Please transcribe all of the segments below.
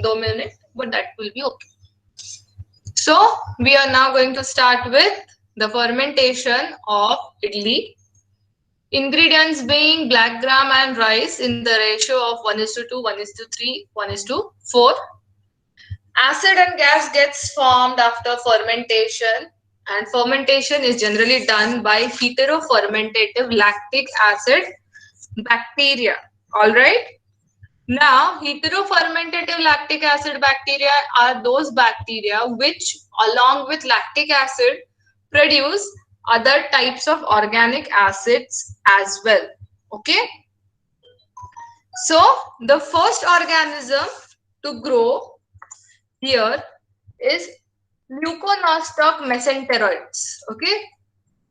2 minutes, but that will be okay. So we are now going to start with the fermentation of idli. Ingredients being black gram and rice in the ratio of 1:2, 1:3, 1:4. Acid and gas gets formed after fermentation, and fermentation is generally done by heterofermentative lactic acid bacteria. All right. Now, heterofermentative lactic acid bacteria are those bacteria which, along with lactic acid, produce other types of organic acids as well. Okay. So, the first organism to grow here is leuconostoc mesenteroids. Okay.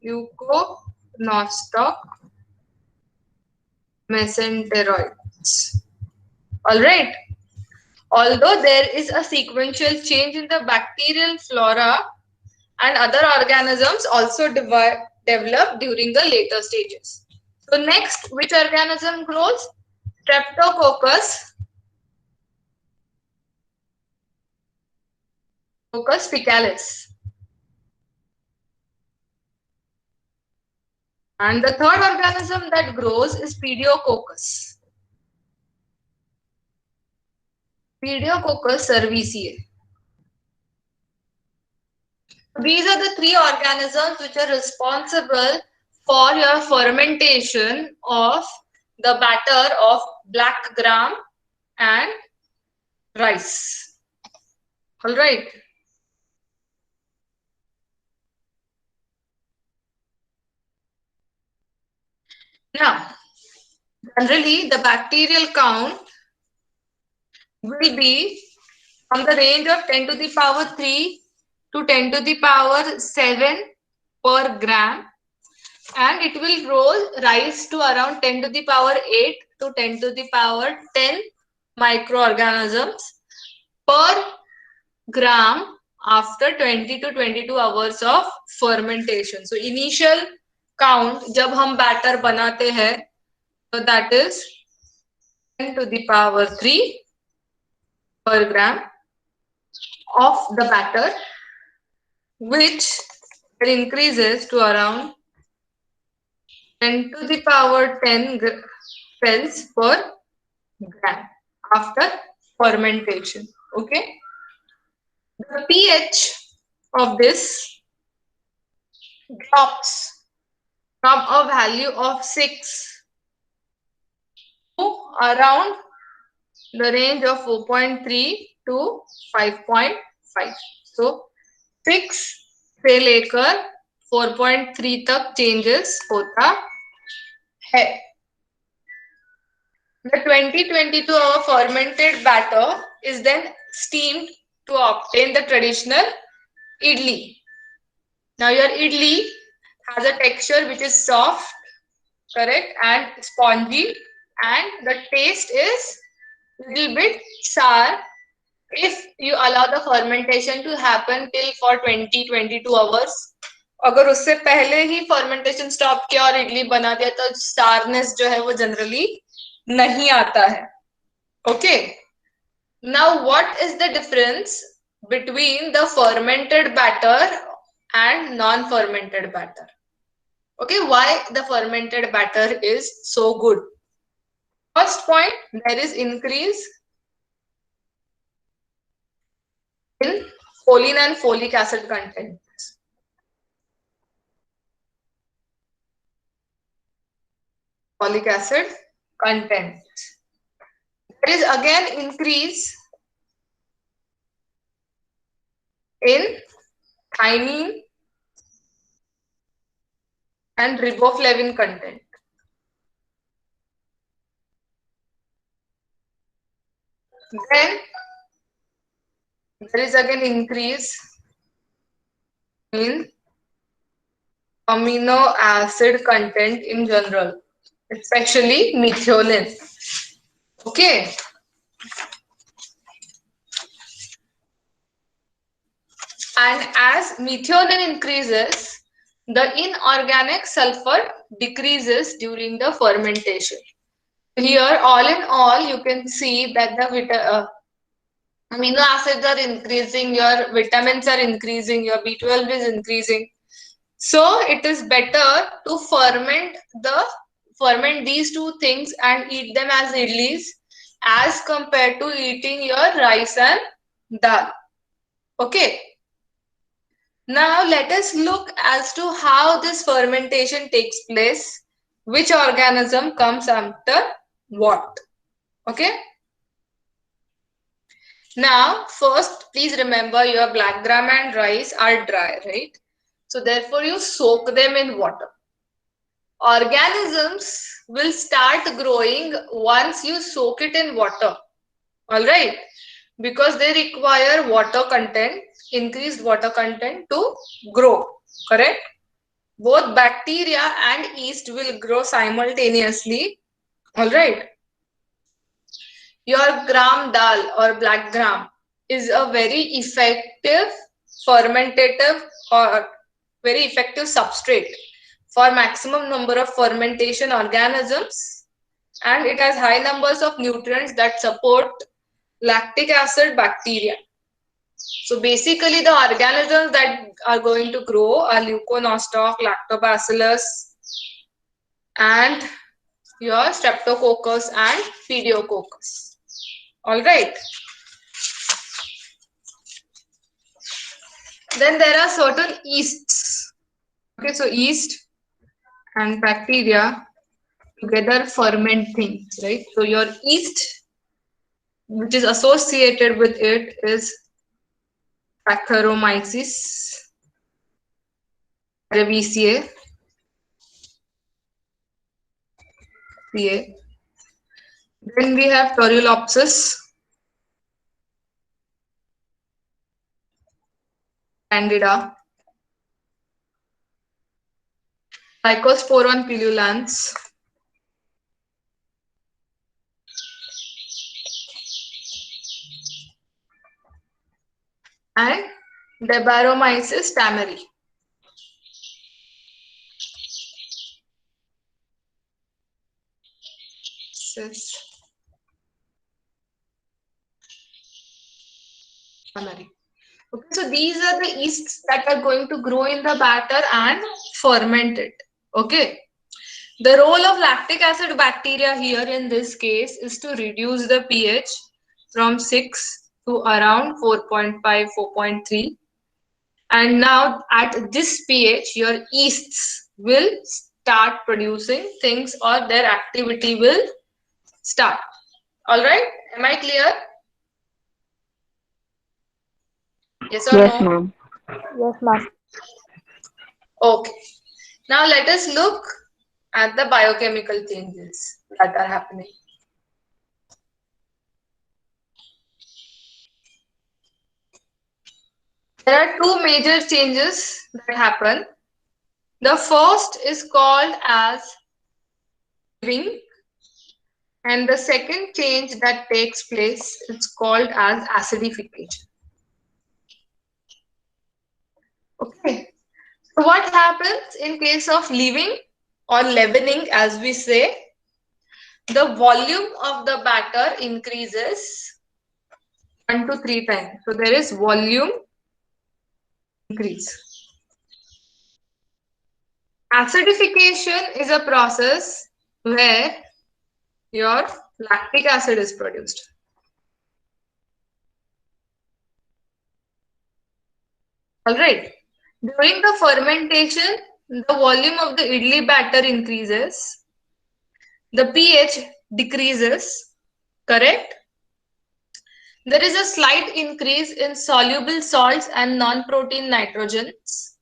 Leuconostoc mesenteroids. All right. Although there is a sequential change in the bacterial flora and other organisms also develop during the later stages. So next, which organism grows? Streptococcus faecalis. And the third organism that grows is Pediococcus cerevisiae. These are the three organisms which are responsible for your fermentation of the batter of black gram and rice. All right. Now, generally, the bacterial count will be from the range of 10 to the power 3 to 10 to the power 7 per gram, and it will rise to around 10 to the power 8 to 10 to the power 10 microorganisms per gram after 20 to 22 hours of fermentation. So initial count जब हम batter बनाते हैं, so that is 10 to the power 3 per gram of the batter, which increases to around 10 to the power 10 cells per gram after fermentation. Okay. The pH of this drops from a value of 6 to around the range of 4.3 to 5.5. So 6 से लेकर 4.3 तक changes होता है. The 20-22 hour fermented batter is then steamed to obtain the traditional idli. Now your idli has a texture which is soft, correct, and spongy, and the taste is little bit sour if you allow the fermentation to happen till for 20-22 hours. अगर उससे पहले ही fermentation stop किया और इडली बना दिया तो sourness जो है वो generally नहीं आता है. Okay. Now what is the difference between the fermented batter and non-fermented batter? Okay, why the fermented batter is so good? First point, there is increase in choline and folic acid content. Folic acid content. There is again increase in thiamine and riboflavin content. Then there is again increase in amino acid content in general, especially methionine. Okay. And as methionine increases, the inorganic sulfur decreases during the fermentation. Here, all in all, you can see that the amino acids are increasing, your vitamins are increasing, your B12 is increasing. So it is better to ferment these two things and eat them as idlis as compared to eating your rice and dal. Okay. Now let us look as to how this fermentation takes place, which organism comes after what. Okay. Now, first, please remember your black gram and rice are dry, right? So therefore, you soak them in water. Organisms will start growing once you soak it in water. All right, because they require water content, increased water content to grow. Correct? Both bacteria and yeast will grow simultaneously. All right. Your gram dal or black gram is a very effective fermentative or very effective substrate for maximum number of fermentation organisms, and it has high numbers of nutrients that support lactic acid bacteria. So basically the organisms that are going to grow are Leuconostoc, Lactobacillus and your Streptococcus and Pediococcus. All right. Then there are certain yeasts. Okay, so yeast and bacteria together ferment things, right? So your yeast, which is associated with it, is Saccharomyces cerevisiae, CA. Then we have Torulopsis candida, Lycosporon pilulans, and Debaromyces tamari. Okay, so these are the yeasts that are going to grow in the batter and ferment it. Okay. The role of lactic acid bacteria here in this case is to reduce the pH from 6 to around 4.5, 4.3. And now at this pH, your yeasts will start producing things or their activity will start. All right. Am I clear? Yes or Yes, no? ma'am. Yes, ma'am. Okay. Now let us look at the biochemical changes that are happening. There are two major changes that happen. The first is called as leaving, and the second change that takes place is called as acidification. Okay. So what happens in case of leaving or leavening, as we say? The volume of the batter increases 1 to 3 times. So there is volume increase. Acidification is a process where your lactic acid is produced. All right. During the fermentation, the volume of the idli batter increases. The pH decreases. Correct? There is a slight increase in soluble salts and non-protein nitrogens.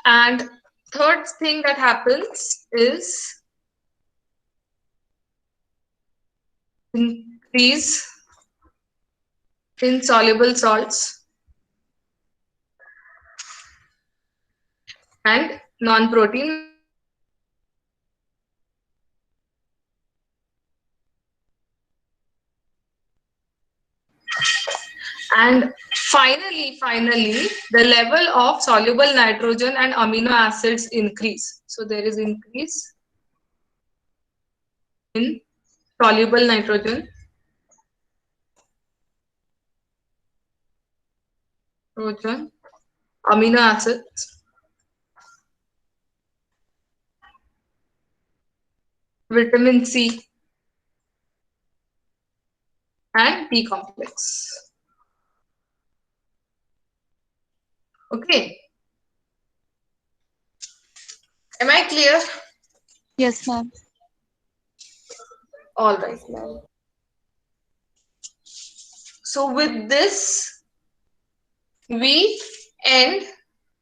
And third thing that happens is increase in soluble salts and non-protein. And finally, the level of soluble nitrogen and amino acids increase. So there is increase in soluble nitrogen nitrogen, amino acids, vitamin C, and B complex. Okay. Am I clear? Yes, ma'am. All right. Yes, ma'am. So with this, we end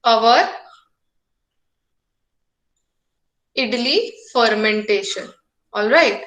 our idli fermentation. All right.